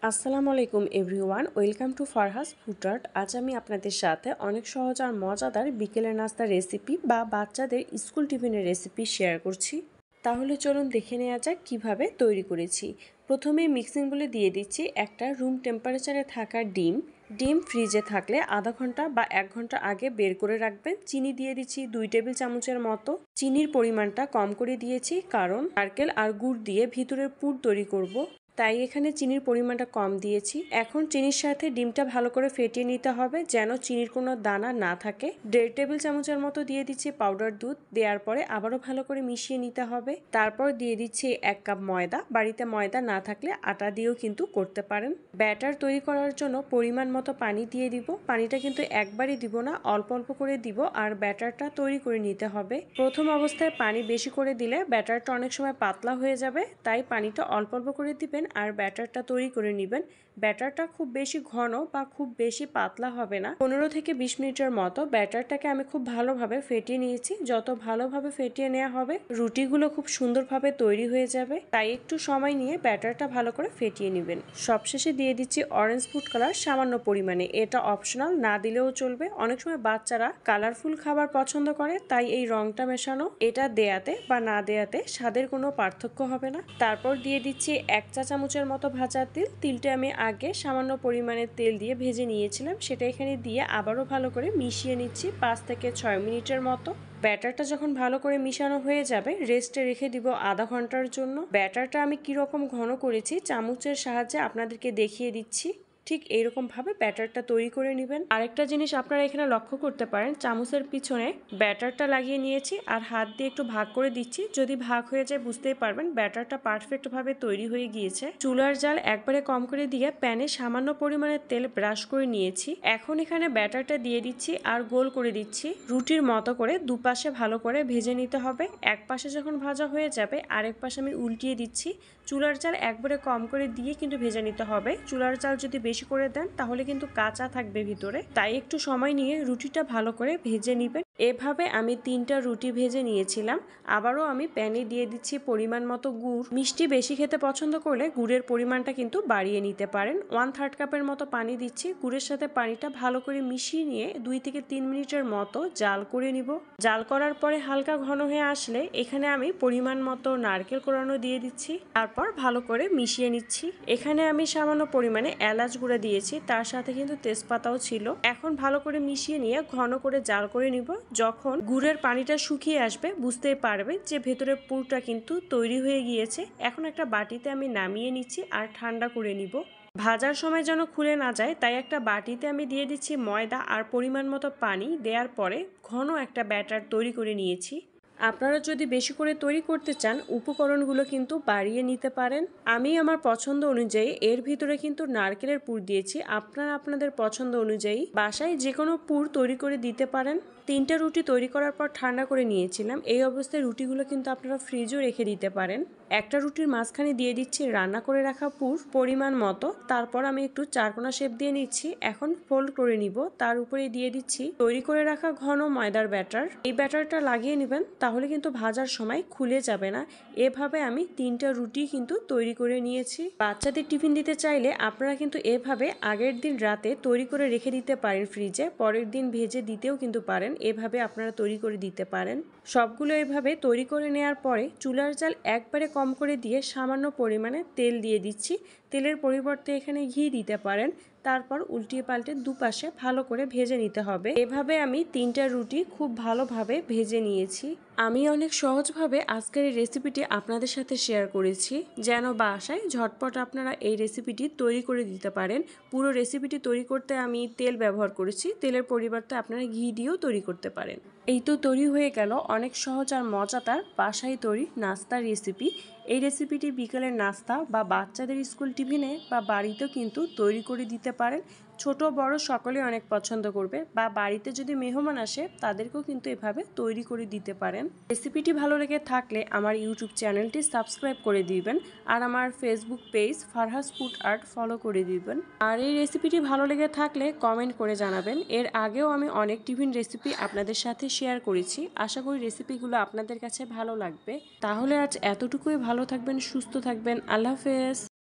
আসসালামু আলাইকুম everyone, welcome to ফারহাস food art. আজ আমি আপনাদের সাথে অনেক সহজ আর মজাদার বিকেলের নাস্তার রেসিপি বা বাচ্চাদের স্কুল টিফিনের রেসিপি শেয়ার করছি। তাহলে চলুন দেখে নেওয়া যাক কীভাবে তৈরি করেছি। প্রথমে মিক্সিং বলে দিয়ে দিচ্ছি একটা রুম টেম্পারেচারে থাকা ডিম ফ্রিজে থাকলে আধা ঘন্টা বা 1 ঘন্টা আগে বের করে রাখবেন। চিনি দিয়ে দিচ্ছি 2 টেবিল চামচের মতো। চিনির পরিমাণটা কম করে দিয়েছি কারণ নারকেল আর গুড় দিয়ে ভিতরের পুর তৈরি করব, তাই এখানে চিনির পরিমাণটা কম দিয়েছি। এখন চিনির সাথে ডিমটা ভালো করে ফেটিয়ে নিতে হবে যেন চিনির কোনো দানা না থাকে। 1.5 টেবিল চামচের মতো দিয়ে দিচ্ছি পাউডার দুধ। দেওয়ার পরে আবারও ভালো করে মিশিয়ে নিতে হবে। তারপর দিয়ে দিচ্ছি 1 কাপ ময়দা। বাড়িতে ময়দা না থাকলে আটা দিয়েও কিন্তু করতে পারেন। ব্যাটার তৈরি করার জন্য পরিমাণ মতো পানি দিয়ে দিব। পানিটা কিন্তু একবারই দিব না, অল্প অল্প করে দিব আর ব্যাটারটা তৈরি করে নিতে হবে। প্রথম অবস্থায় পানি বেশি করে দিলে ব্যাটারটা অনেক সময় পাতলা হয়ে যাবে, তাই পানিটা অল্প অল্প করে দিবেন আর ব্যাটারটা তৈরি করে নেবেন। ব্যাটারটা খুব বেশি ঘন বা খুব বেশি পাতলা হবে না। 15 থেকে 20 মিনিটের মতো ব্যাটারটাকে আমি খুব ভালোভাবে ফেটিয়ে নিয়েছি। যত ভালোভাবে ফেটিয়ে নেওয়া হবে রুটিগুলো খুব সুন্দরভাবে তৈরি হয়ে যাবে, তাই একটু সময় নিয়ে ব্যাটারটা ভালো করে ফেটিয়ে নেবেন। সবশেষে দিয়ে দিচ্ছি অরেঞ্জ ফুড কালার সামান্য পরিমাণে। এটা অপশনাল, না দিলেও চলবে। অনেক সময় বাচ্চারা কালারফুল খাবার পছন্দ করে, তাই এই রংটা মেশানো। এটা দেয়াতে বা না দেয়াতে স্বাদের কোনো পার্থক্য হবে না। তারপর দিয়ে দিচ্ছি 1 চা চামচের মতো ভাজা তেল। তিলটা আমি আগে সামান্য পরিমাণে তেল দিয়ে ভেজে নিয়েছিলাম, সেটা এখানে দিয়ে আবারও ভালো করে মিশিয়ে নিচ্ছি 5 থেকে 6 মিনিটের মতো। ব্যাটারটা যখন ভালো করে মিশানো হয়ে যাবে রেস্টে রেখে দিব আধা ঘন্টার জন্য। ব্যাটারটা আমি কিরকম ঘন করেছি চামচের সাহায্যে আপনাদেরকে দেখিয়ে দিচ্ছি। ঠিক এইরকম ভাবে ব্যাটারটা তৈরি করে নেবেন। আরেকটা জিনিস আপনারা এখানে লক্ষ্য করতে পারেন, চামচের পিছনে ব্যাটারটা লাগিয়ে নিয়েছি আর হাত দিয়ে একটু ভাগ করে দিচ্ছি। যদি ভাগ হয়ে যায় বুঝতেই পারবেন ব্যাটারটা পারফেক্ট ভাবে তৈরি হয়ে গিয়েছে। চুলার জাল একবারে কম করে দিয়ে প্যানে সামান্য পরিমাণে তেল ব্রাশ করে নিয়েছি। এখন এখানে ব্যাটারটা দিয়ে দিচ্ছি আর গোল করে দিচ্ছি। রুটির মতো করে দুপাশে ভালো করে ভেজে নিতে হবে। এক পাশে যখন ভাজা হয়ে যাবে আরেক পাশে আমি উল্টিয়ে দিচ্ছি। চুলার জাল একবারে কম করে দিয়ে কিন্তু ভেজে নিতে হবে। চুলার জাল যদি বেশি করে দেন তাহলে কিন্তু কাঁচা থাকবে ভিতরে, তাই একটু সময় নিয়ে রুটিটা ভালো করে ভেজে নেবেন। এভাবে আমি 3টা রুটি ভেজে নিয়েছিলাম। আবারও আমি প্যানে দিয়ে দিচ্ছি পরিমাণ মতো গুড়। মিষ্টি বেশি খেতে পছন্দ করলে গুড়ের পরিমাণটা কিন্তু বাড়িয়ে নিতে পারেন। 1/3 কাপের মতো পানি দিচ্ছি। গুড়ের সাথে পানিটা ভালো করে মিশিয়ে নিয়ে 2 থেকে 3 মিনিটের মতো জাল করে নিব। জাল করার পরে হালকা ঘন হয়ে আসলে এখানে আমি পরিমাণ মতো নারকেল কোড়ানো দিয়ে দিচ্ছি। তারপর ভালো করে মিশিয়ে নিচ্ছি। এখানে আমি সামান্য পরিমাণে এলাচ গুঁড়া দিয়েছি, তার সাথে কিন্তু তেজপাতাও ছিল। এখন ভালো করে মিশিয়ে নিয়ে ঘন করে জাল করে নিব। যখন গুড়ের পানিটা শুকিয়ে আসবে বুঝতেই পারবে যে ভেতরে পুরটা কিন্তু তৈরি হয়ে গিয়েছে। এখন একটা বাটিতে আমি নামিয়ে নিচ্ছি আর ঠান্ডা করে নিব। ভাজার সময় যেন খুলে না যায় তাই একটা বাটিতে আমি দিয়ে দিচ্ছি ময়দা আর পরিমাণ মতো পানি। দেওয়ার পরে ঘন একটা ব্যাটার তৈরি করে নিয়েছি। আপনারা যদি বেশি করে তৈরি করতে চান উপকরণগুলো কিন্তু বাড়িয়ে নিতে পারেন। আমি আমার পছন্দ অনুযায়ী এর ভিতরে কিন্তু নারকেলের পুর দিয়েছি। আপনারা আপনাদের পছন্দ অনুযায়ী বাসায় যে কোনো পুর তৈরি করে দিতে পারেন। 3টা রুটি তৈরি করার পর ঠান্ডা করে নিয়েছিলাম। এই অবস্থায় রুটিগুলো কিন্তু আপনারা ফ্রিজেও রেখে দিতে পারেন। একটা রুটির মাঝখানে দিয়ে দিচ্ছি রান্না করে রাখা পুর পরিমাণ মতো। তারপর আমি একটু চারকোনা শেপ দিয়ে নিচ্ছি। এখন ফোল্ড করে নিব। তার উপরে দিয়ে দিচ্ছি তৈরি করে রাখা ঘন ময়দার ব্যাটার। এই ব্যাটারটা লাগিয়ে নেবেন, তাহলে কিন্তু ভাজার সময় খুলে যাবে না। এভাবে আমি 3টা রুটি কিন্তু তৈরি করে নিয়েছি। বাচ্চাদের টিফিন দিতে চাইলে আপনারা কিন্তু এভাবে আগের দিন রাতে তৈরি করে রেখে দিতে পারেন ফ্রিজে, পরের দিন ভেজে দিতেও কিন্তু পারেন। এভাবে আপনারা তৈরি করে দিতে পারেন। সবগুলো এভাবে তৈরি করে নেওয়ার পরে চুলার জাল একবারে কম করে দিয়ে সামান্য পরিমাণে তেল দিয়ে দিচ্ছি। তেলের পরিবর্তে এখানে ঘি দিতে পারেন। তারপর উল্টিয়ে পাল্টে দুপাশে ভালো করে ভেজে নিতে হবে। এভাবে আমি 3টা রুটি খুব ভালোভাবে ভেজে নিয়েছি। আমি অনেক সহজভাবে আজকের এই রেসিপিটি আপনাদের সাথে শেয়ার করেছি যেন বাসায় ঝটপট আপনারা এই রেসিপিটি তৈরি করে দিতে পারেন। পুরো রেসিপিটি তৈরি করতে আমি তেল ব্যবহার করেছি, তেলের পরিবর্তে আপনারা ঘি দিয়েও তৈরি করতে পারেন। এই তো তৈরি হয়ে গেল অনেক সহজ আর মজাদার বাসায় তৈরি নাস্তার রেসিপি। এই রেসিপিটি বিকেলের নাস্তা বা বাচ্চাদের স্কুল টিফিনে বা বাড়িতেও কিন্তু তৈরি করে দিতে পারেন। ছোট বড় সকলে অনেক পছন্দ করবে, বা বাড়িতে যদি মেহমান আসে তাদেরকেও কিন্তু এভাবে তৈরি করে দিতে পারেন। রেসিপিটি ভালো লেগে থাকলে আমার ইউটিউব চ্যানেলটি সাবস্ক্রাইব করে দিবেন আর আমার Facebook page ফারহাস food art follow করে দিবেন। আর এই রেসিপিটি ভালো লেগে থাকলে কমেন্ট করে জানাবেন। এর আগেও আমি অনেক টিফিন রেসিপি আপনাদের সাথে শেয়ার করেছি। আশা করি রেসিপিগুলো আপনাদের কাছে ভালো লাগবে। তাহলে আজ এতটুকুই। ভালো থাকবেন, সুস্থ থাকবেন। আল্লাহ হাফেজ।